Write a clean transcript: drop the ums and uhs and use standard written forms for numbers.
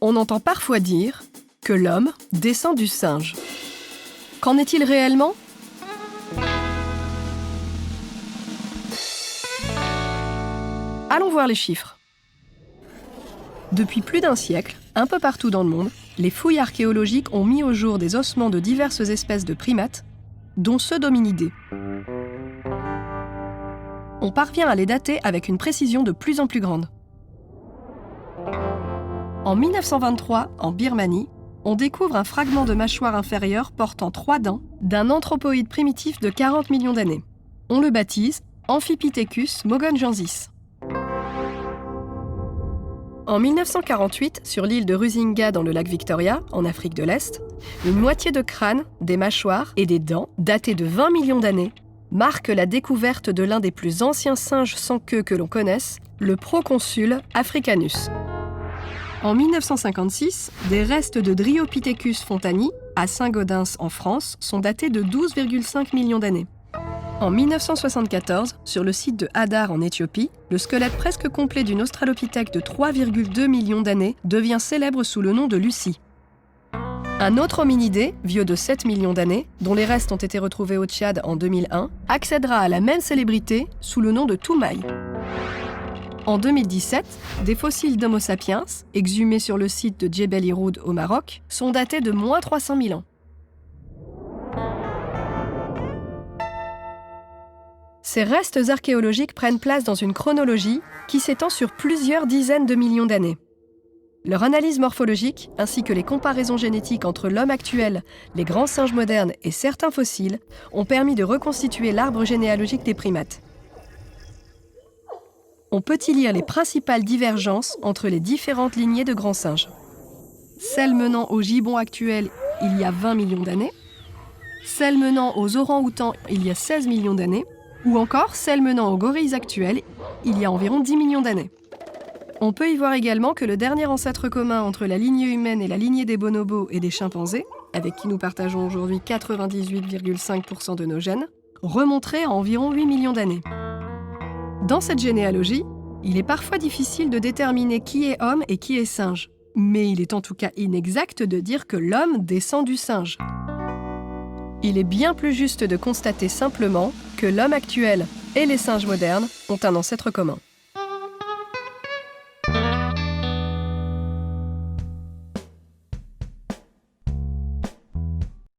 On entend parfois dire que l'homme descend du singe. Qu'en est-il réellement ? Allons voir les chiffres. Depuis plus d'un siècle, un peu partout dans le monde, les fouilles archéologiques ont mis au jour des ossements de diverses espèces de primates, dont ceux d'hominidés. On parvient à les dater avec une précision de plus en plus grande. En 1923, en Birmanie, on découvre un fragment de mâchoire inférieure portant 3 dents d'un anthropoïde primitif de 40 millions d'années. On le baptise Amphipithecus mogonjensis. En 1948, sur l'île de Rusinga dans le lac Victoria, en Afrique de l'Est, une moitié de crâne, des mâchoires et des dents, datées de 20 millions d'années, marque la découverte de l'un des plus anciens singes sans queue que l'on connaisse, le Proconsul africanus. En 1956, des restes de Dryopithecus fontani, à Saint-Gaudens en France, sont datés de 12,5 millions d'années. En 1974, sur le site de Hadar en Éthiopie, le squelette presque complet d'une australopithèque de 3,2 millions d'années devient célèbre sous le nom de Lucie. Un autre hominidé, vieux de 7 millions d'années, dont les restes ont été retrouvés au Tchad en 2001, accédera à la même célébrité sous le nom de Toumaï. En 2017, des fossiles d'Homo sapiens, exhumés sur le site de Djebel Iroud au Maroc, sont datés de moins 300 000 ans. Ces restes archéologiques prennent place dans une chronologie qui s'étend sur plusieurs dizaines de millions d'années. Leur analyse morphologique, ainsi que les comparaisons génétiques entre l'homme actuel, les grands singes modernes et certains fossiles, ont permis de reconstituer l'arbre généalogique des primates. On peut y lire les principales divergences entre les différentes lignées de grands singes. Celle menant au gibbon actuel il y a 20 millions d'années, celle menant aux orang-outans il y a 16 millions d'années, ou encore celle menant aux gorilles actuels il y a environ 10 millions d'années. On peut y voir également que le dernier ancêtre commun entre la lignée humaine et la lignée des bonobos et des chimpanzés, avec qui nous partageons aujourd'hui 98,5% de nos gènes, remonterait à environ 8 millions d'années. Dans cette généalogie, il est parfois difficile de déterminer qui est homme et qui est singe, mais il est en tout cas inexact de dire que l'homme descend du singe. Il est bien plus juste de constater simplement que l'homme actuel et les singes modernes ont un ancêtre commun.